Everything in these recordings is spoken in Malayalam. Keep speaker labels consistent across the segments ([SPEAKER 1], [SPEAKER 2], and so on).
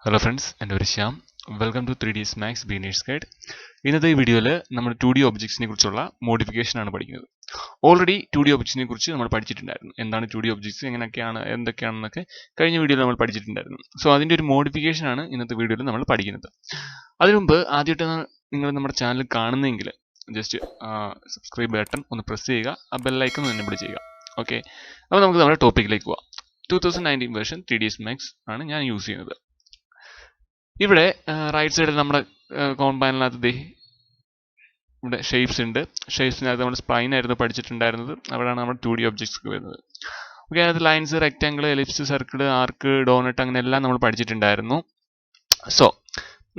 [SPEAKER 1] Hello friends, and Shyam. Welcome to 3ds Max Beginner's Guide. ഇന്നത്തെ ഈ വീഡിയോയിൽ നമ്മൾ 2D ഒബ്ജക്ട്സിനെ കുറിച്ചുള്ള മോഡിഫിക്കേഷൻ ആണ് പഠിക്കുന്നത്. ഓൾറെഡി 2D ഒബ്ജക്ട്സിനെ കുറിച്ച് നമ്മൾ പഠിച്ചിട്ടുണ്ടായിരുന്നു. എന്താണ് 2D ഒബ്ജക്ട്സ്, എങ്ങനെയൊക്കെയാണ്, എന്തൊക്കെയാണെന്നൊക്കെ കഴിഞ്ഞ വീഡിയോയിൽ നമ്മൾ പഠിച്ചിട്ടുണ്ടായിരുന്നു. സോ അതിൻ്റെ ഒരു മോഡിഫിക്കേഷൻ ആണ് ഇന്നത്തെ വീഡിയോയിൽ നമ്മൾ പഠിക്കുന്നത്. അതിനുമുമ്പ് ആദ്യമായിട്ട് നിങ്ങൾ നമ്മുടെ ചാനൽ കാണുന്നെങ്കിൽ ജസ്റ്റ് സബ്സ്ക്രൈബ് ബട്ടൺ ഒന്ന് പ്രസ് ചെയ്യുക, ആ ബെല്ലൈക്കൺ ഒന്ന് എനേബിൾ ചെയ്യുക. ഓക്കെ, അപ്പോൾ നമുക്ക് നമ്മുടെ ടോപ്പിക്കിലേക്ക് പോവാം. 2019 വേർഷൻ 3ds Max ആണ് ഞാൻ യൂസ് ചെയ്യുന്നത്. ഇവിടെ റൈറ്റ് സൈഡിൽ നമ്മുടെ കോമ്പൈനറിനകത്ത് ഇവിടെ ഷേപ്സ് ഉണ്ട്. ഷേപ്സിനകത്ത് നമ്മൾ സ്പ്ലൈൻ ആയിരുന്നു പഠിച്ചിട്ടുണ്ടായിരുന്നത്. അവിടെയാണ് നമ്മൾ 2D ഒബ്ജക്ട്സ് വരുന്നത്. ഓക്കെ, അതിനകത്ത് ലൈൻസ്, റെക്റ്റാങ്കിൾ, എലിപ്സ്, സർക്കിൾ, ആർക്ക്, ഡോണറ്റ് അങ്ങനെ എല്ലാം നമ്മൾ പഠിച്ചിട്ടുണ്ടായിരുന്നു. സോ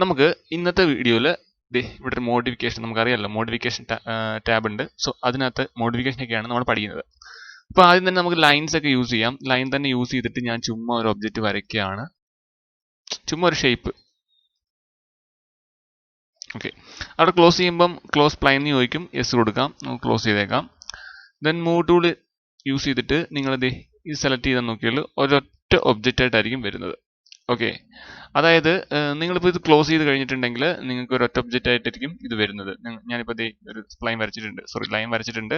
[SPEAKER 1] നമുക്ക് ഇന്നത്തെ വീഡിയോയിൽ ഇവിടെ ഒരു മോഡിഫിക്കേഷൻ, നമുക്കറിയാമല്ലോ മോഡിഫിക്കേഷൻ ടാബ് ഉണ്ട്. സോ അതിനകത്ത് മോഡിഫിക്കേഷനൊക്കെയാണ് നമ്മൾ പഠിക്കുന്നത്. അപ്പോൾ ആദ്യം തന്നെ നമുക്ക് ലൈൻസ് ഒക്കെ യൂസ് ചെയ്യാം. ലൈൻ തന്നെ യൂസ് ചെയ്തിട്ട് ഞാൻ ചുമ്മാ ഒരു ഒബ്ജക്റ്റ് വരയ്ക്കുകയാണ്, ചുമ്മാ ഒരു ഷേപ്പ്. ഓക്കെ, അവിടെ ക്ലോസ് ചെയ്യുമ്പം ക്ലോസ് സ്പ്ലൈൻ ചോദിക്കും, യെസ് കൊടുക്കാം, നമുക്ക് ക്ലോസ് ചെയ്തേക്കാം. ദെൻ മൂവ് ടൂൾ യൂസ് ചെയ്തിട്ട് നിങ്ങളിത് ഇത് സെലക്ട് ചെയ്താൽ നോക്കിയാൽ ഒരൊറ്റ ഒബ്ജക്റ്റ് ആയിട്ടായിരിക്കും വരുന്നത്. ഓക്കെ, അതായത് നിങ്ങളിപ്പോൾ ഇത് ക്ലോസ് ചെയ്ത് കഴിഞ്ഞിട്ടുണ്ടെങ്കിൽ നിങ്ങൾക്ക് ഒരൊറ്റ ഒബ്ജക്റ്റ് ആയിട്ടായിരിക്കും ഇത് വരുന്നത്. ഞാനിപ്പോൾ ഒരു ലൈൻ വരച്ചിട്ടുണ്ട്.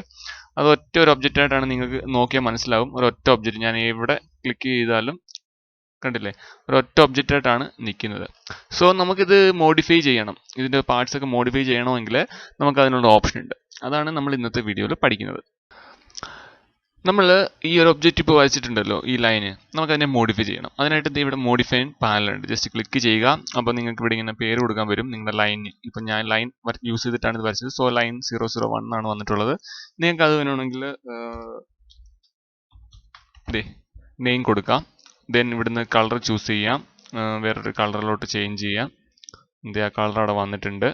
[SPEAKER 1] അത് ഒറ്റ ഒരു ഒബ്ജക്റ്റ് ആയിട്ടാണ് നിങ്ങൾക്ക് നോക്കിയാൽ മനസ്സിലാവും. ഒരൊറ്റ ഒബ്ജക്റ്റ് ഞാൻ എവിടെ ക്ലിക്ക് ചെയ്താലും കണ്ടില്ലേ, ഒരൊറ്റ ഒബ്ജക്റ്റ് ആയിട്ടാണ് നിൽക്കുന്നത്. സോ നമുക്കിത് മോഡിഫൈ ചെയ്യണം, ഇതിൻ്റെ പാർട്സ് ഒക്കെ മോഡിഫൈ ചെയ്യണമെങ്കിൽ നമുക്ക് അതിനുള്ള ഓപ്ഷൻ ഉണ്ട്. അതാണ് നമ്മൾ ഇന്നത്തെ വീഡിയോയിൽ പഠിക്കുന്നത്. നമ്മൾ ഈ ഒരു ഒബ്ജക്റ്റ് ഇപ്പോൾ വരച്ചിട്ടുണ്ടല്ലോ, ഈ ലൈന്, നമുക്കതിനെ മോഡിഫൈ ചെയ്യണം. അതിനായിട്ട് ഇവിടെ മോഡിഫൈ പാനൽ ഉണ്ട്. ജസ്റ്റ് ക്ലിക്ക് ചെയ്യുക. അപ്പോൾ നിങ്ങൾക്ക് ഇവിടെ ഇങ്ങനെ പേര് കൊടുക്കാൻ വരും നിങ്ങളുടെ ലൈനിന്. ഇപ്പം ഞാൻ ലൈൻ യൂസ് ചെയ്തിട്ടാണ് ഇത് വരച്ചത്. സോ ലൈൻ 001 ആണ് വന്നിട്ടുള്ളത്. നിങ്ങൾക്ക് അത് വേണമെങ്കിൽ നെയിം കൊടുക്കാം. ദെൻ ഇവിടുന്ന് കളർ ചൂസ് ചെയ്യാം, വേറൊരു കളറിലോട്ട് ചേഞ്ച് ചെയ്യാം. ആ കളർ അവിടെ വന്നിട്ടുണ്ട്.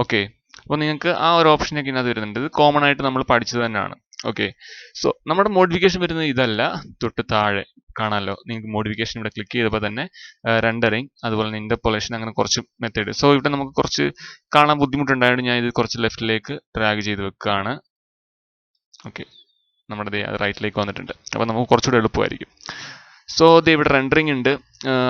[SPEAKER 1] ഓക്കെ, അപ്പോൾ നിങ്ങൾക്ക് ആ ഒരു ഓപ്ഷനൊക്കെ ഇതിനകത്ത് വരുന്നുണ്ട്. ഇത് കോമൺ ആയിട്ട് നമ്മൾ പഠിച്ചത് തന്നെയാണ്. ഓക്കെ, സോ നമ്മുടെ മോഡിഫിക്കേഷൻ വരുന്നത് ഇതല്ല, തൊട്ട് താഴെ കാണാമല്ലോ നിങ്ങൾക്ക് മോഡിഫിക്കേഷൻ. ഇവിടെ ക്ലിക്ക് ചെയ്തപ്പോൾ തന്നെ റെൻഡറിങ്, അതുപോലെ തന്നെ ഇന്റർപോളേഷൻ, അങ്ങനെ കുറച്ച് മെത്തേഡ്. സോ ഇവിടെ നമുക്ക് കുറച്ച് കാണാൻ ബുദ്ധിമുട്ടുണ്ടായത് ഞാൻ ഇത് കുറച്ച് ലെഫ്റ്റിലേക്ക് ഡ്രാഗ് ചെയ്ത് വെക്കുകയാണ്. ഓക്കെ, നമ്മുടെ അത് റൈറ്റിലേക്ക് വന്നിട്ടുണ്ട്. അപ്പോൾ നമുക്ക് കുറച്ചുകൂടെ എളുപ്പമായിരിക്കും. സോ ഇവിടെ റെൻഡറിങ് ഉണ്ട്,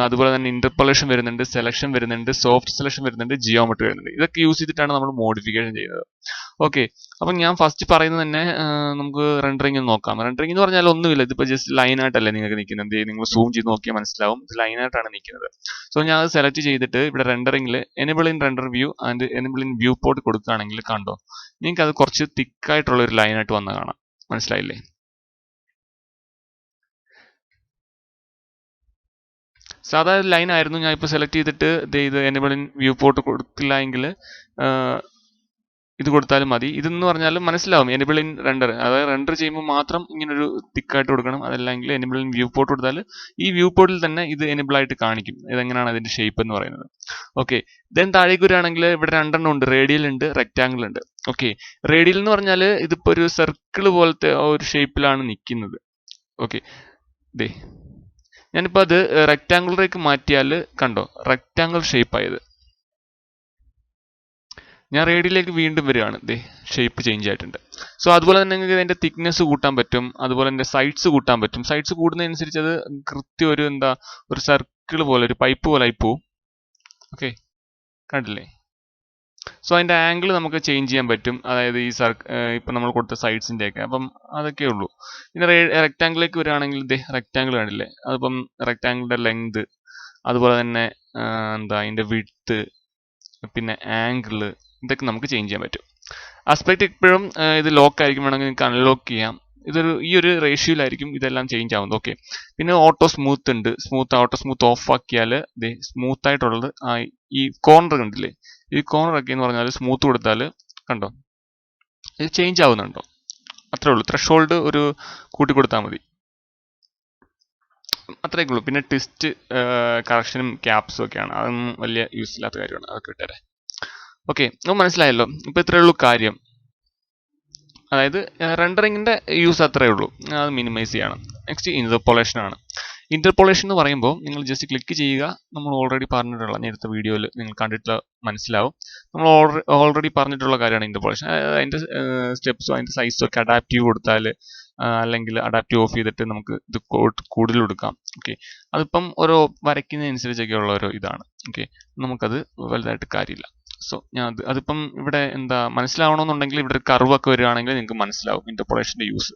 [SPEAKER 1] അതുപോലെ തന്നെ ഇന്റർപോളേഷൻ വരുന്നുണ്ട്, സെലക്ഷൻ വരുന്നുണ്ട്, സോഫ്റ്റ് സെലക്ഷൻ വരുന്നുണ്ട്, ജിയോമെട്രി വരുന്നുണ്ട്. ഇതൊക്കെ യൂസ് ചെയ്തിട്ടാണ് നമ്മൾ മോഡിഫിക്കേഷൻ ചെയ്യുന്നത്. ഓക്കെ, അപ്പം ഞാൻ ഫസ്റ്റ് പറയുന്നത് തന്നെ നമുക്ക് റെൻഡറിങ് നോക്കാം. റെൻഡറിങ് എന്ന് പറഞ്ഞാൽ ഒന്നുമില്ല, ഇതിപ്പോൾ ജസ്റ്റ് ലൈനായിട്ടല്ലേ നിങ്ങൾക്ക് നിൽക്കുന്നത്. നിങ്ങൾ സൂം ചെയ്ത് നോക്കിയാൽ മനസ്സിലാവും ഇത് ലൈനായിട്ടാണ് നിൽക്കുന്നത്. സോ ഞാൻ അത് സെലക്ട് ചെയ്തിട്ട് ഇവിടെ റെൻഡറിങ്ങിൽ enable in render view and enable in viewport കൊടുക്കുകയാണെങ്കിൽ കണ്ടോ, നിങ്ങൾക്ക് അത് കുറച്ച് തിക്കായിട്ടുള്ള ഒരു ലൈനായിട്ട് വന്ന് കാണാം. മനസ്സിലായില്ലേ? സാധാരണ ലൈൻ ആയിരുന്നു. ഞാൻ ഇപ്പോൾ സെലക്ട് ചെയ്തിട്ട് ഇത് എനേബിൾ ഇൻ വ്യൂ പോർട്ട് കൊടുത്തില്ല എങ്കിൽ ഇത് കൊടുത്താലും മതി. ഇതെന്ന് പറഞ്ഞാലും മനസ്സിലാവും എനേബിൾ ഇൻ റെൻഡർ, അതായത് റെൻഡർ ചെയ്യുമ്പോൾ മാത്രം ഇങ്ങനൊരു തിക്കായിട്ട് കൊടുക്കണം. അതല്ലെങ്കിൽ എനേബിൾ ഇൻ വ്യൂ പോർട്ട് കൊടുത്താൽ ഈ വ്യൂ പോർട്ടിൽ തന്നെ ഇത് എനേബിൾ ആയിട്ട് കാണിക്കും ഇതെങ്ങനെയാണ് അതിന്റെ ഷേപ്പ് എന്ന് പറയുന്നത്. ഓക്കെ, ദെൻ താഴേക്ക് വരികയാണെങ്കിൽ ഇവിടെ രണ്ടെണ്ണം ഉണ്ട്, റേഡിയൽ ഉണ്ട്, റെക്റ്റാങ്കിൾ ഉണ്ട്. ഓക്കെ, റേഡിയൽ എന്ന് പറഞ്ഞാൽ ഇതിപ്പോൾ ഒരു സർക്കിൾ പോലത്തെ ഒരു ഷേപ്പിലാണ് നിൽക്കുന്നത്. ഓക്കെ, ഞാനിപ്പോൾ അത് റെക്റ്റാങ്കുലറേക്ക് മാറ്റിയാൽ കണ്ടോ റെക്റ്റാങ്കിൾ ഷേപ്പ് ആയത്. ഞാൻ റേഡിയയിലേക്ക് വീണ്ടും വരികയാണ്, ഷേപ്പ് ചേഞ്ച് ആയിട്ടുണ്ട്. സോ അതുപോലെ തന്നെ നിങ്ങൾക്ക് അതിന്റെ തിക്നെസ് കൂട്ടാൻ പറ്റും, അതുപോലെ തന്നെ സൈഡ്സ് കൂട്ടാൻ പറ്റും. സൈഡ്സ് കൂടുന്നതനുസരിച്ച് അത് കൃത്യം ഒരു സർക്കിൾ പോലെ, ഒരു പൈപ്പ് പോലെ ആയി പോവും. ഓക്കെ, കണ്ടില്ലേ? സോ അതിന്റെ ആംഗിൾ നമുക്ക് ചേഞ്ച് ചെയ്യാൻ പറ്റും, അതായത് ഈ ഇപ്പം നമ്മൾ കൊടുത്ത സൈഡ്സിന്റെ ഒക്കെ. അപ്പം അതൊക്കെ ഉള്ളൂ. പിന്നെ റെക്റ്റാങ്കിളിലേക്ക് വരികയാണെങ്കിൽ റെക്റ്റാങ്കിൾ കണ്ടില്ലേ, അതിപ്പം റെക്റ്റാങ്കിളിന്റെ ലെങ്ത്, അതുപോലെ തന്നെ അതിന്റെ വിഡ്ത്ത്, പിന്നെ ആംഗിള്, ഇതൊക്കെ നമുക്ക് ചേഞ്ച് ചെയ്യാൻ പറ്റും. ആസ്പെക്ട് ഇപ്പോഴും ഇത് ലോക്ക് ആയിരിക്കും, വേണമെങ്കിൽ നിങ്ങൾക്ക് അൺലോക്ക് ചെയ്യാം. ഈ ഒരു റേഷ്യോയിലായിരിക്കും ഇതെല്ലാം ചേഞ്ച് ആവുന്നത്. ഓക്കെ, പിന്നെ ഓട്ടോ സ്മൂത്ത് ഉണ്ട്. ഓട്ടോ സ്മൂത്ത് ഓഫ് ആക്കിയാൽ സ്മൂത്ത് ആയിട്ടുള്ളത് ഈ കോർണർ കണ്ടില്ലേ, ഈ കോർണർ ഒക്കെ എന്ന് പറഞ്ഞാൽ സ്മൂത്ത് കൊടുത്താൽ കണ്ടോ ഇത് ചേഞ്ച് ആവുന്നുണ്ടോ, അത്രേ ഉള്ളൂ. ത്രെഷോൾഡ് ഒരു കൂട്ടി കൊടുത്താൽ മതി, അത്രയൊക്കെ ഉള്ളൂ. പിന്നെ ട്വിസ്റ്റ് കറക്ഷനും ക്യാപ്സും ഒക്കെയാണ്, അതൊന്നും വലിയ യൂസ് ഇല്ലാത്ത കാര്യമാണ്, അതൊക്കെ ഇട്ടേരെ. ഓക്കെ, നമുക്ക് മനസ്സിലായല്ലോ. ഇപ്പം ഇത്രയേ ഉള്ളൂ കാര്യം. അതായത് റെൻഡറിങ്ങിന്റെ യൂസ് അത്രയേ ഉള്ളൂ, അത് മിനിമൈസ് ചെയ്യണം. നെക്സ്റ്റ് ഇന്റർപോളേഷൻ ആണ്. ഇന്റർപോളേഷൻ എന്ന് പറയുമ്പോൾ നിങ്ങൾ ജസ്റ്റ് ക്ലിക്ക് ചെയ്യുക. നമ്മൾ ഓൾറെഡി പറഞ്ഞിട്ടുള്ള, നേരത്തെ വീഡിയോയിൽ നിങ്ങൾ കണ്ടിട്ട് മനസ്സിലാവും, നമ്മൾ ഓൾറെഡി പറഞ്ഞിട്ടുള്ള കാര്യമാണ് ഇന്റർപോളേഷൻ. അതിന്റെ സ്റ്റെപ്സും അതിന്റെ സൈസും ഒക്കെ അഡാപ്റ്റീവ് കൊടുത്താൽ അല്ലെങ്കിൽ അഡാപ്റ്റീവ് ഓഫ് ചെയ്തിട്ട് നമുക്ക് ഇത് കൂടുതൽ കൊടുക്കാം. ഓക്കെ, അതിപ്പം ഓരോ വരയ്ക്കുന്നതനുസരിച്ചൊക്കെ ഉള്ള ഓരോ ഇതാണ്. ഓക്കെ, നമുക്കത് വലുതായിട്ട് കാര്യമില്ല. സോ ഞാൻ അതിപ്പം ഇവിടെ എന്താ മനസ്സിലാവണമെന്നുണ്ടെങ്കിൽ ഇവിടെ ഒരു കർവൊക്കെ വരികയാണെങ്കിൽ നിങ്ങൾക്ക് മനസ്സിലാവും ഇന്റർപോളേഷന്റെ യൂസ്.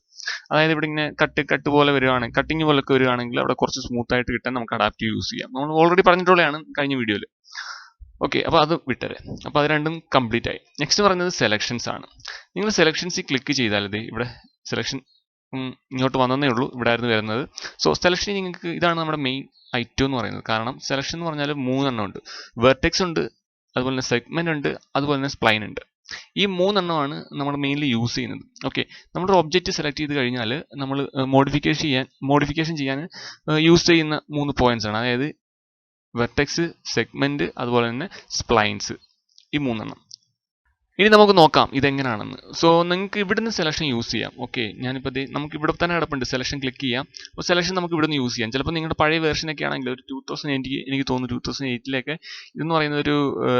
[SPEAKER 1] അതായത് ഇവിടെ ഇങ്ങനെ കട്ട് പോലെ വരികയാണെങ്കിൽ, കട്ടിങ് പോലൊക്കെ വരികയാണെങ്കിൽ അവിടെ കുറച്ച് സ്മൂത്ത് ആയിട്ട് കിട്ടാൻ നമുക്ക് അഡാപ്റ്റീവ് യൂസ് ചെയ്യാം. നമ്മൾ ഓൾറെഡി പറഞ്ഞിട്ടുള്ളതാണ് കഴിഞ്ഞ വീഡിയോയിൽ. ഓക്കെ, അപ്പോൾ അത് വിട്ടരെ. അപ്പോൾ അത് രണ്ടും കംപ്ലീറ്റ് ആയി. നെക്സ്റ്റ് പറയുന്നത് സെലക്ഷൻസ് ആണ്. നിങ്ങൾ സെലക്ഷൻസിൽ ക്ലിക്ക് ചെയ്താൽ ഇവിടെ സെലക്ഷൻ ഇങ്ങോട്ട് വന്നതേ ഉള്ളൂ, ഇവിടെ ആയിരുന്നു വരുന്നത്. സോ സെലക്ഷൻ നിങ്ങൾക്ക് ഇതാണ് നമ്മുടെ മെയിൻ ഐറ്റം എന്ന് പറയുന്നത്. കാരണം സെലക്ഷൻ എന്ന് പറഞ്ഞാൽ 3 എണ്ണം ഉണ്ട്. വെർട്ടെക്സ് ഉണ്ട്, അതുപോലെ തന്നെ സെഗ്മെന്റ് ഉണ്ട്, അതുപോലെ തന്നെ സ്പ്ലൈൻ ഉണ്ട്. ഈ 3 എണ്ണമാണ് നമ്മൾ മെയിൻലി യൂസ് ചെയ്യുന്നത്. ഓക്കെ, നമ്മുടെ ഒബ്ജക്റ്റ് സെലക്ട് ചെയ്ത് കഴിഞ്ഞാൽ നമ്മൾ മോഡിഫിക്കേഷൻ ചെയ്യാൻ യൂസ് ചെയ്യുന്ന 3 പോയിന്റ്സ് ആണ്. അതായത് വെർട്ടെക്സ്, സെഗ്മെന്റ്, അതുപോലെ തന്നെ സ്പ്ലൈൻസ്, ഈ 3 എണ്ണം. ഇനി നമുക്ക് നോക്കാം ഇതെങ്ങനെയാണെന്ന്. സോ നിങ്ങൾക്ക് ഇവിടുന്ന് സെലക്ഷൻ യൂസ് ചെയ്യാം. ഓക്കെ, ഞാനിപ്പോൾ നമുക്ക് ഇവിടെ തന്നെ കിടപ്പുണ്ട്, സെലക്ഷൻ ക്ലിക്ക് ചെയ്യാം. അപ്പോൾ സെലക്ഷൻ നമുക്ക് ഇവിടുന്ന് യൂസ് ചെയ്യാം. ചിലപ്പോൾ നിങ്ങളുടെ പഴയ വേർഷനൊക്കെ ആണെങ്കിൽ ഒരു 2008 എനിക്ക് തോന്നുന്നു 2008 ഇതെന്ന് പറയുന്നത് ഒരു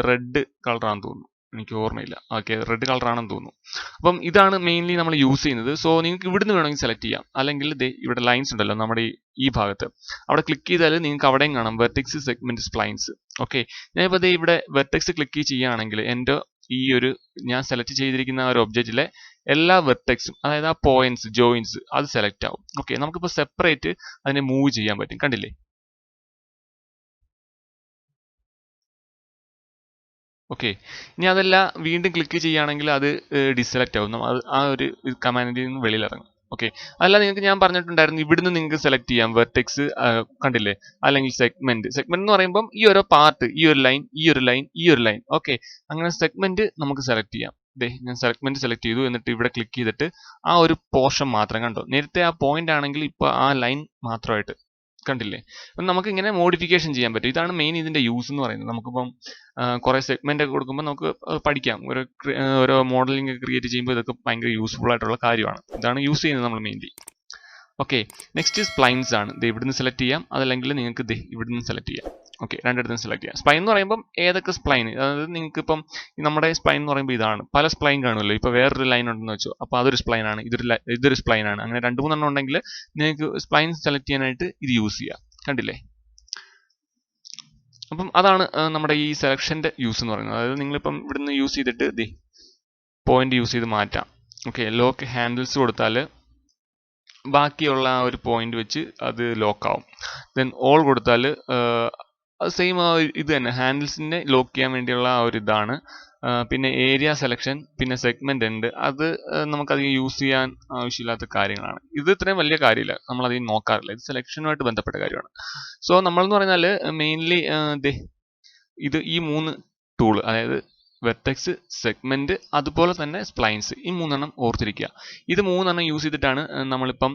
[SPEAKER 1] റെഡ് കളറാണെന്ന് തോന്നുന്നു, എനിക്ക് ഓർമ്മയില്ല. ഓക്കെ, റെഡ് കളറാണെന്ന് തോന്നുന്നു. അപ്പം ഇതാണ് മെയിൻലി നമ്മൾ യൂസ് ചെയ്യുന്നത്. സോ നിങ്ങൾക്ക് ഇവിടുന്ന് വേണമെങ്കിൽ സെലക്ട് ചെയ്യാം. അല്ലെങ്കിൽ ഇവിടെ ലൈൻസ് ഉണ്ടല്ലോ നമ്മുടെ ഈ ഭാഗത്ത്, അവിടെ ക്ലിക്ക് ചെയ്താൽ നിങ്ങൾക്ക് അവിടെയും കാണാം വെർട്ടെക്സ്, സെഗ്മെന്റ്, സ്പ്ലൈൻസ്. ഓക്കെ, ഞാനിപ്പോൾ ഇവിടെ വെർട്ടെക്സ് ക്ലിക്ക് ചെയ്യുകയാണെങ്കിൽ എൻ്റെ ഈ ഒരു ഞാൻ സെലക്ട് ചെയ്തിരിക്കുന്ന ഒരു ഒബ്ജക്റ്റിലെ എല്ലാ വെർട്ടെക്സും, അതായത് ആ പോയിന്റ്സ്, ജോയിന്റ്സ്, അത് സെലക്ട് ആവും. ഓക്കെ, നമുക്കിപ്പോൾ സെപ്പറേറ്റ് അതിനെ മൂവ് ചെയ്യാൻ പറ്റും. കണ്ടില്ലേ? ഓക്കെ, ഇനി അതല്ല വീണ്ടും ക്ലിക്ക് ചെയ്യുകയാണെങ്കിൽ അത് ഡിസെലക്ട് ആവും. ആ ഒരു കമാൻഡിൽ നിന്ന് വെളിയിലിറങ്ങും. ഓക്കെ, അല്ല നിങ്ങൾക്ക് ഞാൻ പറഞ്ഞിട്ടുണ്ടായിരുന്നു ഇവിടുന്ന് നിങ്ങൾക്ക് സെലക്ട് ചെയ്യാം വെർട്ടെക്സ്, കണ്ടില്ലേ? അല്ലെങ്കിൽ സെഗ്മെന്റ് എന്ന് പറയുമ്പോൾ ഈ ഓരോ പാർട്ട്, ഈ ഒരു ലൈൻ, ഈ ഒരു ലൈൻ, ഈ ഒരു ലൈൻ. ഓക്കെ, അങ്ങനെ സെഗ്മെന്റ് നമുക്ക് സെലക്ട് ചെയ്യാം. ഞാൻ സെഗ്മെന്റ് സെലക്ട് ചെയ്തു, എന്നിട്ട് ഇവിടെ ക്ലിക്ക് ചെയ്തിട്ട് ആ ഒരു പോർഷൻ മാത്രം കണ്ടോ. നേരത്തെ ആ പോയിന്റ് ആണെങ്കിൽ ഇപ്പൊ ആ ലൈൻ മാത്രമായിട്ട് കണ്ടില്ലേ? അപ്പം നമുക്ക് ഇങ്ങനെ മോഡിഫിക്കേഷൻ ചെയ്യാൻ പറ്റും. ഇതാണ് മെയിൻ ഇതിന്റെ യൂസ് എന്ന് പറയുന്നത്. നമുക്കിപ്പം കുറെ സെഗ്മെന്റ് ഒക്കെ കൊടുക്കുമ്പോൾ നമുക്ക് പഠിക്കാം. ഓരോ മോഡലിംഗ് ഒക്കെ ക്രിയേറ്റ് ചെയ്യുമ്പോൾ ഇതൊക്കെ ഭയങ്കര യൂസ്ഫുൾ ആയിട്ടുള്ള കാര്യമാണ്. ഇതാണ് യൂസ് ചെയ്യുന്നത് നമ്മൾ മെയിൻലി. ഓക്കെ, നെക്സ്റ്റ് സ്പ്ലൈൻസ് ആണ്. ഇവിടുന്ന് സെലക്ട് ചെയ്യാം, അതല്ലെങ്കിൽ നിങ്ങൾക്ക് ഇവിടുന്ന് സെലക്ട് ചെയ്യാം. ഓക്കെ, രണ്ടിടത്തും സെലക്ട് ചെയ്യാം. സ്പ്ലൈൻ എന്ന് പറയുമ്പോൾ ഏതൊക്കെ സ്പ്ലൈൻ, അതായത് നിങ്ങൾക്ക് ഇപ്പം നമ്മുടെ സ്പ്ലൈൻ എന്ന് പറയുമ്പോൾ ഇതാണ്. പല സ്പ്ലൈൻ കാണുമല്ലോ. ഇപ്പോൾ വേറൊരു ലൈൻ ഉണ്ടെന്ന് വെച്ചോ, അപ്പോൾ അതൊരു സ്പ്ലൈൻ ആണ്, ഇതൊരു സ്പ്ലൈൻ ആണ്. അങ്ങനെ 2-3 ഉണ്ടെങ്കിൽ നിങ്ങൾക്ക് സ്പ്ലൈൻ സെലക്ട് ചെയ്യാനായിട്ട് ഇത് യൂസ് ചെയ്യാം. കണ്ടില്ലേ? അപ്പം അതാണ് നമ്മുടെ ഈ സെലക്ഷന്റെ യൂസ് എന്ന് പറയുന്നത്. അതായത് നിങ്ങളിപ്പം ഇവിടുന്ന് യൂസ് ചെയ്തിട്ട് പോയിന്റ് യൂസ് ചെയ്ത് മാറ്റാം. ഓക്കെ, ലോക്ക് ഹാൻഡിൽസ് കൊടുത്താൽ ബാക്കിയുള്ള ആ ഒരു പോയിന്റ് വെച്ച് അത് ലോക്ക് ആവും. ദെൻ ഓൾ കൊടുത്താൽ സെയിം ഇത് തന്നെ, ഹാൻഡിൽസിനെ ലോക്ക് ചെയ്യാൻ വേണ്ടിയുള്ള ആ ഒരു ഇതാണ്. പിന്നെ ഏരിയ സെലക്ഷൻ, പിന്നെ സെഗ്മെന്റ് ഉണ്ട്. അത് നമുക്കധികം യൂസ് ചെയ്യാൻ ആവശ്യമില്ലാത്ത കാര്യങ്ങളാണ്. ഇത് ഇത്രയും വലിയ കാര്യമില്ല, നമ്മളധികം നോക്കാറില്ല. ഇത് സെലക്ഷനുമായിട്ട് ബന്ധപ്പെട്ട കാര്യമാണ്. സോ നമ്മളെന്ന് പറഞ്ഞാൽ മെയിൻലി ഇത് ഈ 3 ടൂള്, അതായത് വെർട്ടെക്സ്, സെഗ്മെന്റ്, അതുപോലെ തന്നെ സ്പ്ലൈൻസ്, ഈ 3 എണ്ണം ഓർത്തിരിക്കുക. ഇത് 3 എണ്ണം യൂസ് ചെയ്തിട്ടാണ് നമ്മളിപ്പം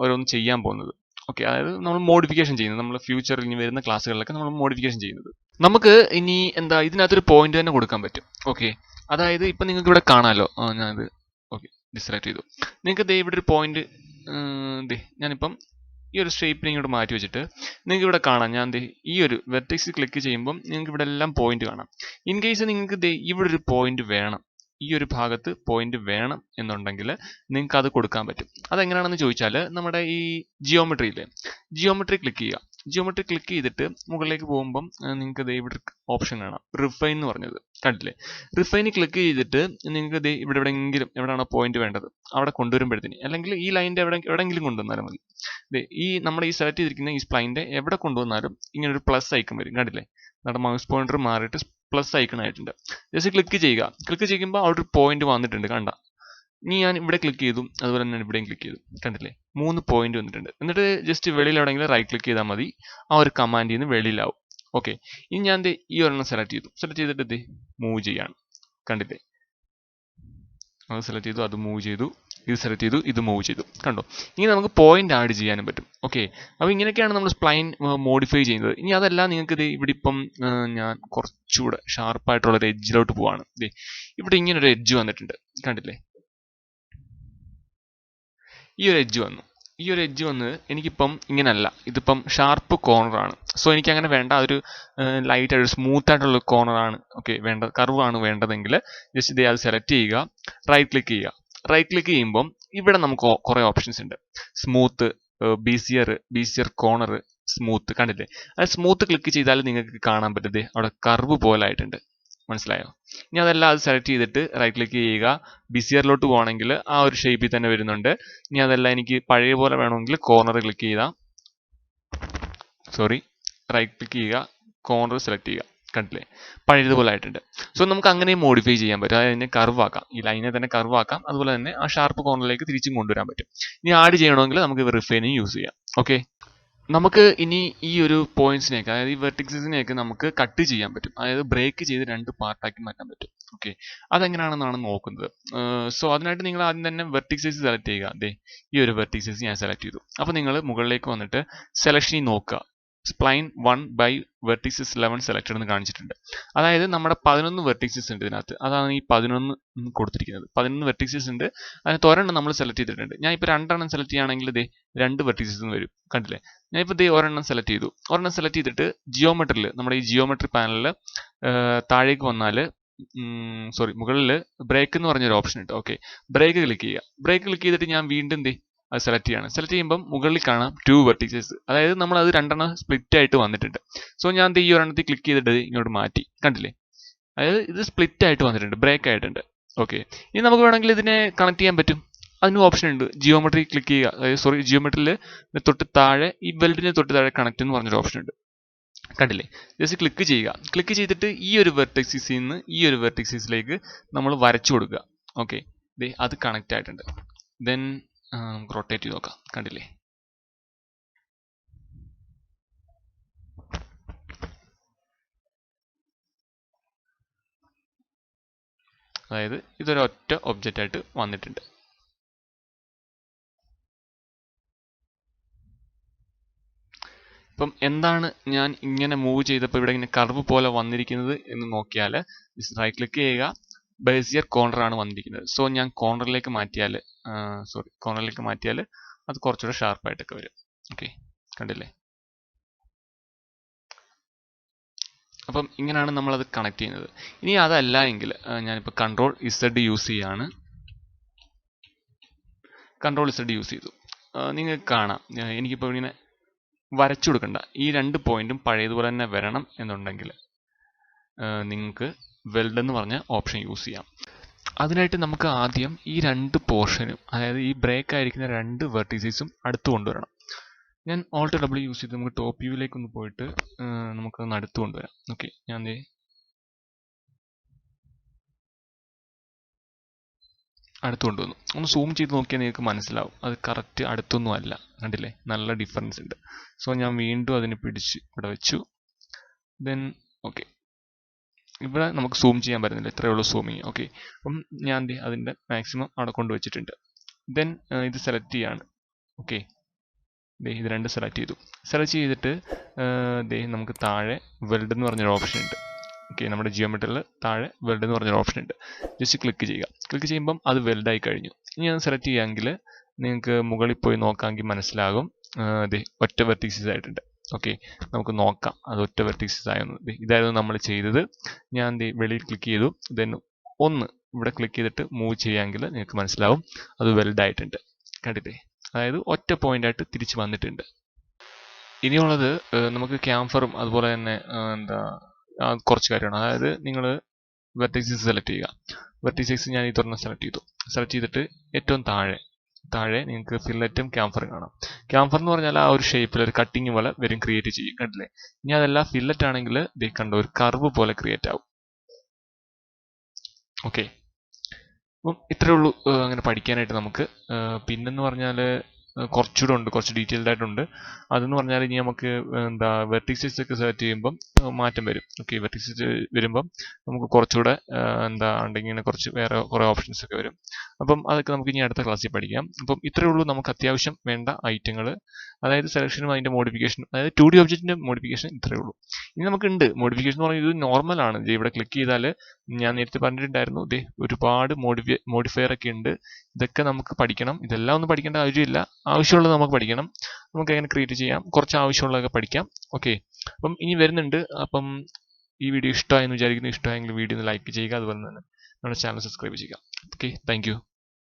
[SPEAKER 1] ഓരോന്ന് ചെയ്യാൻ പോകുന്നത്. ഓക്കെ, അതായത് നമ്മൾ മോഡിഫിക്കേഷൻ ചെയ്യുന്നത്, നമ്മൾ ഫ്യൂച്ചറിൽ ഇനി വരുന്ന ക്ലാസ്സുകളിലൊക്കെ നമ്മൾ മോഡിഫിക്കേഷൻ ചെയ്യുന്നത്. നമുക്ക് ഇനി ഇതിനകത്തൊരു പോയിന്റ് തന്നെ കൊടുക്കാൻ പറ്റും. ഓക്കെ, അതായത് ഇപ്പം നിങ്ങൾക്ക് ഇവിടെ കാണാമല്ലോ, ഞാനത് ഓക്കെ ഡിസെലക്ട് ചെയ്തു. നിങ്ങൾക്ക് ഇവിടെ ഒരു പോയിന്റ്, ഞാനിപ്പം ഈ ഒരു ഷേപ്പിനെ ഇങ്ങോട്ട് മാറ്റി വെച്ചിട്ട് നിങ്ങൾക്ക് ഇവിടെ കാണാം. ഞാൻ ഈ ഒരു വെർട്ടെക്സ് ക്ലിക്ക് ചെയ്യുമ്പം നിങ്ങൾക്ക് ഇവിടെ എല്ലാം പോയിന്റ് കാണാം. ഇൻ കേസ് നിങ്ങൾക്ക് ഇവിടെ ഒരു പോയിന്റ് വേണം, ഈ ഒരു ഭാഗത്ത് പോയിന്റ് വേണം എന്നുണ്ടെങ്കിൽ നിങ്ങൾക്ക് അത് കൊടുക്കാൻ പറ്റും. അതെങ്ങനെയാണെന്ന് ചോദിച്ചാൽ നമ്മുടെ ഈ ജിയോമെട്രി ക്ലിക്ക് ചെയ്യുക. ജിയോമെട്രി ക്ലിക്ക് ചെയ്തിട്ട് മുകളിലേക്ക് പോകുമ്പം നിങ്ങൾക്ക് ഇവിടെ ഓപ്ഷൻ കാണാം, റിഫൈൻ എന്ന് പറഞ്ഞത്. കണ്ടില്ലേ? റിഫൈന് ക്ലിക്ക് ചെയ്തിട്ട് നിങ്ങൾക്ക് ഇവിടെ എവിടെയെങ്കിലും എവിടെയാണോ പോയിന്റ് വേണ്ടത് അവിടെ കൊണ്ടുവരുമ്പോഴത്തേന്, അല്ലെങ്കിൽ ഈ ലൈനിന്റെ എവിടെയെങ്കിലും കൊണ്ടുവന്നാലും മതി. ഈ നമ്മുടെ ഈ സെലക്ട് ചെയ്തിരിക്കുന്ന ഈ സ്പ്ലൈനിന്റെ എവിടെ കൊണ്ടുവന്നാലും ഇങ്ങനെ ഒരു പ്ലസ് ഐക്കൺ വരും. കണ്ടില്ലേ? നമ്മുടെ മൗസ് പോയിന്റർ മാറിയിട്ട് പ്ലസ് ഐക്കൺ ആയിട്ടുണ്ട്. ജസ്റ്റ് ക്ലിക്ക് ചെയ്യുക. ക്ലിക്ക് ചെയ്യുമ്പോൾ അവിടെ ഒരു പോയിന്റ് വന്നിട്ടുണ്ട്, കണ്ട. ഇനി ഞാൻ ഇവിടെ ക്ലിക്ക് ചെയ്തു, അതുപോലെ തന്നെ ഇവിടെയും ക്ലിക്ക് ചെയ്തു. കണ്ടില്ലേ? 3 പോയിന്റ് വന്നിട്ടുണ്ട്. എന്നിട്ട് ജസ്റ്റ് വെളിയിൽ എവിടെയെങ്കിലും റൈറ്റ് ക്ലിക്ക് ചെയ്താൽ മതി, ആ ഒരു കമാൻഡിൽ നിന്ന് വെളിയിലാവും. ഓക്കെ, ഇനി ഞാൻ ഈ ഒരെണ്ണം സെലക്ട് ചെയ്തിട്ട് മൂവ് ചെയ്യാണ്. കണ്ടില്ലേ? അത് സെലക്ട് ചെയ്തു, അത് മൂവ് ചെയ്തു, ഇത് സെലക്ട് ചെയ്തു, ഇത് മൂവ് ചെയ്തു. കണ്ടോ? ഇനി നമുക്ക് പോയിന്റ് ആഡ് ചെയ്യാനും പറ്റും. ഓക്കെ, അപ്പോൾ ഇങ്ങനെയൊക്കെയാണ് നമ്മൾ സ്പ്ലൈൻ മോഡിഫൈ ചെയ്യുന്നത്. ഇനി അതല്ല, നിങ്ങൾക്ക് ഇവിടെ ഇപ്പം ഞാൻ കുറച്ചുകൂടെ ഷാർപ്പായിട്ടുള്ള ഒരു എഡ്ജിലോട്ട് പോവാണ്. ഇവിടെ ഇങ്ങനെ ഒരു എഡ്ജ് വന്നിട്ടുണ്ട്, കണ്ടില്ലേ? ഈ ഒരു എഡ്ജ് വന്ന് എനിക്കിപ്പം ഇങ്ങനെയല്ല, ഇതിപ്പം ഷാർപ്പ് കോർണറാണ്. സോ എനിക്ക് അങ്ങനെ വേണ്ട, അതൊരു ലൈറ്റ് ആയിട്ട് സ്മൂത്ത് ആയിട്ടുള്ള കോർണറാണ് ഓക്കെ വേണ്ടത്, കർവാണ് വേണ്ടതെങ്കിൽ ജസ്റ്റ് അത് സെലക്ട് ചെയ്യുക, റൈറ്റ് ക്ലിക്ക് ചെയ്യുക. റൈറ്റ് ക്ലിക്ക് ചെയ്യുമ്പം ഇവിടെ നമുക്ക് കുറേ ഓപ്ഷൻസ് ഉണ്ട്. Smooth, bezier corner, smooth. കണ്ടില്ലേ? അത് സ്മൂത്ത് ക്ലിക്ക് ചെയ്താൽ നിങ്ങൾക്ക് കാണാൻ പറ്റുന്നത് അവിടെ കർവ് പോലെ ആയിട്ടുണ്ട്. മനസ്സിലായോ? ഇനി അതെല്ലാം അത് സെലക്ട് ചെയ്തിട്ട് റൈറ്റ് ക്ലിക്ക് ചെയ്യുക. ബിസിയറിലോട്ട് പോകണമെങ്കിൽ ആ ഒരു ഷേപ്പിൽ തന്നെ വരുന്നുണ്ട്. ഇനി അതെല്ലാം എനിക്ക് പഴയ പോലെ വേണമെങ്കിൽ കോർണർ ക്ലിക്ക് ചെയ്താൽ റൈറ്റ് ക്ലിക്ക് ചെയ്യുക, കോർണർ സെലക്ട് ചെയ്യുക. കണ്ടില്ലേ? പഴയതുപോലെ ആയിട്ടുണ്ട്. സോ നമുക്ക് അങ്ങനെ മോഡിഫൈ ചെയ്യാൻ പറ്റും. അതായത് അതിനെ കർവ് ആക്കാം, ഈ ലൈനെ തന്നെ കർവ് ആക്കാം. അതുപോലെ തന്നെ ആ ഷാർപ്പ് കോർണറിലേക്ക് തിരിച്ചും കൊണ്ടുവരാൻ പറ്റും. ഇനി ആഡ് ചെയ്യണമെങ്കിൽ നമുക്ക് റിഫൈനും യൂസ് ചെയ്യാം. ഓക്കെ, നമുക്ക് ഇനി ഈ ഒരു പോയിന്റ്സിനെയൊക്കെ, അതായത് ഈ വെർട്ടിക്സിനെയൊക്കെ നമുക്ക് കട്ട് ചെയ്യാൻ പറ്റും. അതായത് ബ്രേക്ക് ചെയ്ത് 2 പാർട്ടാക്കി മാറ്റാൻ പറ്റും. ഓക്കെ, അതെങ്ങനെയാണെന്നാണ് നോക്കുന്നത്. സോ അതിനായിട്ട് നിങ്ങൾ ആദ്യം തന്നെ വെർട്ടിക്സസ് സെലക്ട് ചെയ്യുക. അതെ, ഈ ഒരു വെർട്ടിക്സസ് ഞാൻ സെലക്ട് ചെയ്തു. അപ്പോൾ നിങ്ങൾ മുകളിലേക്ക് വന്നിട്ട് സെലക്ഷനിൽ നോക്കുക. സ്പ്ലൈൻ 1 by vertices 11 സെലക്റ്റഡ് എന്ന് കാണിച്ചിട്ടുണ്ട്. അതായത് നമ്മുടെ 11 വെർട്ടിക്സസ് ഉണ്ട് ഇതിനകത്ത്. അതാണ് ഈ 11 കൊടുത്തിരിക്കുന്നത്. 11 വെർട്ടിക്സസ് ഉണ്ട്. അതിനകത്ത് ഒരെണ്ണം നമ്മൾ സെലക്ട് ചെയ്തിട്ടുണ്ട്. ഞാൻ ഇപ്പോൾ 2 എണ്ണം സെലക്ട് ചെയ്യുകയാണെങ്കിൽ ഇതേ 2 വെർട്ടിക്സസ് എന്ന് വരും. കണ്ടില്ലേ? ഞാനിപ്പോൾ ഇതേ ഒരെണ്ണം സെലക്ട് ചെയ്തു. ഒരെണ്ണം സെലക്ട് ചെയ്തിട്ട് ജിയോമെട്രിയിൽ, നമ്മുടെ ഈ ജിയോമെട്രി പാനലിൽ താഴേക്ക് വന്നാൽ മുകളിൽ ബ്രേക്ക് എന്ന് പറഞ്ഞൊരു ഓപ്ഷൻ ഉണ്ട്. ഓക്കെ, ബ്രേക്ക് ക്ലിക്ക് ചെയ്യുക. ബ്രേക്ക് ക്ലിക്ക് ചെയ്തിട്ട് ഞാൻ വീണ്ടും അത് സെലക്ട് ചെയ്യണം. സെലക്ട് ചെയ്യുമ്പോൾ മുകളിൽ കാണാം 2 വെർട്ടിസസ്. അതായത് നമ്മൾ അത് 2 എണ്ണം സ്പ്ലിറ്റ് ആയിട്ട് വന്നിട്ടുണ്ട്. സോ ഞാൻ ഈ ഒരെണ്ണത്തിൽ ക്ലിക്ക് ചെയ്തിട്ട് ഇങ്ങോട്ട് മാറ്റി. കണ്ടില്ലേ? അതായത് ഇത് സ്പ്ലിറ്റ് ആയിട്ട് വന്നിട്ടുണ്ട്, ബ്രേക്ക് ആയിട്ടുണ്ട്. ഓക്കെ, ഇനി നമുക്ക് വേണമെങ്കിൽ ഇതിനെ കണക്ട് ചെയ്യാൻ പറ്റും. അതിന് ഓപ്ഷൻ ഉണ്ട്. ജിയോമെട്രി ക്ലിക്ക് ചെയ്യുക. അതായത് ജിയോമെട്രിയിൽ തൊട്ട് താഴെ ഈ വെൽഡിന് തൊട്ട് താഴെ കണക്ട് എന്ന് പറഞ്ഞൊരു ഓപ്ഷൻ ഉണ്ട്. കണ്ടില്ലേ? ജസ്റ്റ് ക്ലിക്ക് ചെയ്യുക. ക്ലിക്ക് ചെയ്തിട്ട് ഈ ഒരു വെർട്ടിക്സിൽ നിന്ന് ഈ ഒരു വെർട്ടിക്സിലേക്ക് നമ്മൾ വരച്ചു കൊടുക്കുക. ഓക്കെ, അത് കണക്ട് ആയിട്ടുണ്ട്. ദെൻ നമുക്ക് റൊട്ടേറ്റ് ചെയ്ത് നോക്കാം. കണ്ടില്ലേ? അതായത് ഇതൊരു ഒറ്റ ഒബ്ജക്റ്റ് ആയിട്ട് വന്നിട്ടുണ്ട്. ഇപ്പം എന്താണ് ഞാൻ ഇങ്ങനെ മൂവ് ചെയ്തപ്പോൾ ഇവിടെ ഇങ്ങനെ കർവ് പോലെ വന്നിരിക്കുന്നത് എന്ന് നോക്കിയാൽ റൈറ്റ് ക്ലിക്ക് ചെയ്യുക. ബേസിയർ കോർണർ ആണ് വന്നിരിക്കുന്നത്. സോ ഞാൻ കോർണറിലേക്ക് മാറ്റിയാൽ അത് കുറച്ചുകൂടെ ഷാർപ്പായിട്ടൊക്കെ വരും. ഓക്കെ, കണ്ടില്ലേ? അപ്പം ഇങ്ങനെയാണ് നമ്മളത് കണക്ട് ചെയ്യുന്നത്. ഇനി അതല്ല എങ്കിൽ ഞാനിപ്പോൾ Ctrl+Z യൂസ് ചെയ്യാണ്. Ctrl+Z യൂസ് ചെയ്തു. നിങ്ങൾക്ക് കാണാം എനിക്കിപ്പോൾ ഇങ്ങനെ വരച്ചു കൊടുക്കണ്ട. ഈ 2 പോയിന്റും പഴയതുപോലെ തന്നെ വരണം എന്നുണ്ടെങ്കിൽ നിങ്ങൾക്ക് വെൽഡ് എന്ന് പറഞ്ഞ ഓപ്ഷൻ യൂസ് ചെയ്യാം. അതിനായിട്ട് നമുക്ക് ആദ്യം ഈ 2 പോർഷനും, അതായത് ഈ ബ്രേക്ക് ആയിരിക്കുന്ന 2 വെർട്ടിസസും അടുത്ത് കൊണ്ടുവരണം. ഞാൻ Alt+W യൂസ് ചെയ്ത് നമുക്ക് ടോപ്പ് വ്യൂവിലേക്ക് ഒന്ന് പോയിട്ട് നമുക്കതൊന്ന് അടുത്ത് കൊണ്ടുവരാം. ഓക്കെ, ഞാൻ അടുത്ത് കൊണ്ടുവന്നു. ഒന്ന് സൂം ചെയ്ത് നോക്കിയാൽ നിങ്ങൾക്ക് മനസ്സിലാവും അത് കറക്റ്റ് അടുത്തൊന്നും അല്ല. കണ്ടില്ലേ? നല്ല ഡിഫറൻസ് ഉണ്ട്. സോ ഞാൻ വീണ്ടും അതിനെ പിടിച്ച് ഇവിടെ വെച്ചു. ദെൻ ഓക്കെ, ഇവിടെ നമുക്ക് സൂം ചെയ്യാൻ പറ്റുന്നില്ല. ഇത്രയേ ഉള്ളൂ സൂമിങ്. ഓക്കെ, അപ്പം ഞാൻ അതിൻ്റെ മാക്സിമം അവിടെ കൊണ്ടുവച്ചിട്ടുണ്ട്. ദെൻ ഇത് സെലക്ട് ചെയ്യാണ്. ഓക്കെ, ഇത് 2 സെലക്ട് ചെയ്തു. സെലക്ട് ചെയ്തിട്ട് നമുക്ക് താഴെ വെൽഡ് എന്ന് പറഞ്ഞൊരു ഓപ്ഷൻ ഉണ്ട്. ഓക്കെ, നമ്മുടെ ജിയോമെട്രിയിൽ താഴെ വെൽഡ് എന്ന് പറഞ്ഞൊരു ഓപ്ഷൻ ഉണ്ട്. ജസ്റ്റ് ക്ലിക്ക് ചെയ്യുക. ക്ലിക്ക് ചെയ്യുമ്പം അത് വെൽഡായി കഴിഞ്ഞു. ഇനി അത് സെലക്ട് ചെയ്യുകയാണെങ്കിൽ നിങ്ങൾക്ക് മുകളിൽ പോയി നോക്കാമെങ്കിൽ മനസ്സിലാകും ഒറ്റ വെർട്ടിക്സസ് ആയിട്ടുണ്ട്. ഓക്കെ, നമുക്ക് നോക്കാം അത് ഒറ്റ വെർട്ടിക്സസ് ആയെന്ന്. ഇതായിരുന്നു നമ്മൾ ചെയ്തത്. ഞാൻ വെളിയിൽ ക്ലിക്ക് ചെയ്തു. ദെൻ ഒന്ന് ഇവിടെ ക്ലിക്ക് ചെയ്തിട്ട് മൂവ് ചെയ്യുകയാണെങ്കിൽ നിങ്ങൾക്ക് മനസ്സിലാവും അത് വെൽഡായിട്ടുണ്ട്. കണ്ടില്ലേ? അതായത് ഒറ്റ പോയിന്റ് ആയിട്ട് തിരിച്ച് വന്നിട്ടുണ്ട്. ഇനിയുള്ളത് നമുക്ക് ക്യാംഫറും അതുപോലെ തന്നെ കുറച്ച് കാര്യമാണ്. അതായത് നിങ്ങൾ വെർട്ടിസസ് സെലക്ട് ചെയ്യുക. വെർട്ടിസസ് ഞാൻ ഈ തുറന്ന് സെലക്ട് ചെയ്തു. സെലക്ട് ചെയ്തിട്ട് ഏറ്റവും താഴെ നിങ്ങൾക്ക് ഫില്ലറ്റും ക്യാംഫറും കാണാം. ക്യാംഫർ എന്ന് പറഞ്ഞാൽ ആ ഒരു ഷേപ്പിൽ ഒരു കട്ടിങ് പോലെ വരും, ക്രിയേറ്റ് ചെയ്യും. കണ്ടില്ലേ? ഇനി അതല്ല ഫില്ലറ്റ് ആണെങ്കിൽ കണ്ടോ ഒരു കർവ് പോലെ ക്രിയേറ്റ് ആവും. ഓക്കെ, അപ്പം ഇത്രയേ ഉള്ളൂ അങ്ങനെ പഠിക്കാനായിട്ട് നമുക്ക്. പിന്നെന്ന് പറഞ്ഞാൽ കുറച്ചുകൂടെ ഉണ്ട്, കുറച്ച് ഡീറ്റെയിൽഡ് ആയിട്ടുണ്ട്. അതെന്ന് പറഞ്ഞാൽ ഇനി നമുക്ക് വെർട്ടിസസ് ഒക്കെ സെലക്ട് ചെയ്യുമ്പം മാറ്റം വരും. ഓക്കെ, വെർട്ടിസസ് വരുമ്പം നമുക്ക് കുറച്ചുകൂടെ ഉണ്ടെങ്കിൽ കുറച്ച് വേറെ കുറേ ഓപ്ഷൻസ് ഒക്കെ വരും. അപ്പം അതൊക്കെ നമുക്ക് ഇനി അടുത്ത ക്ലാസ്സിൽ പഠിക്കാം. അപ്പം ഇത്രയേ ഉള്ളൂ നമുക്ക് അത്യാവശ്യം വേണ്ട ഐറ്റങ്ങൾ. അതായത് സെലക്ഷനും അതിൻ്റെ മോഡിഫിക്കേഷനും, അതായത് 2D ഒബ്ജക്റ്റിൻ്റെ മോഡിഫിക്കേഷൻ ഇത്രയേ ഉള്ളൂ. ഇനി നമുക്കുണ്ട് മോഡിഫിക്കേഷൻ എന്ന് പറഞ്ഞാൽ ഇത് നോർമലാണ്. ഇവിടെ ക്ലിക്ക് ചെയ്താൽ ഞാൻ നേരത്തെ പറഞ്ഞിട്ടുണ്ടായിരുന്നു ഒരുപാട് മോഡിഫയർ ഒക്കെ ഉണ്ട്. ഇതൊക്കെ നമുക്ക് പഠിക്കണം. ഇതെല്ലാം ഒന്നും പഠിക്കേണ്ട ആവശ്യമില്ല. ആവശ്യമുള്ളത് നമുക്ക് പഠിക്കണം. നമുക്ക് എങ്ങനെ ക്രിയേറ്റ് ചെയ്യാം, കുറച്ച് ആവശ്യമുള്ളതൊക്കെ പഠിക്കാം. ഓക്കെ, അപ്പം ഇനി വരുന്നുണ്ട്. അപ്പം ഈ വീഡിയോ ഇഷ്ടമായെന്ന് വിചാരിക്കുന്നു. ഇഷ്ടമായെങ്കിൽ വീഡിയോ ഒന്ന് ലൈക്ക് ചെയ്യുക. അതുപോലെ തന്നെ നമ്മുടെ ചാനൽ സബ്സ്ക്രൈബ് ചെയ്യുക. Okay, thank you.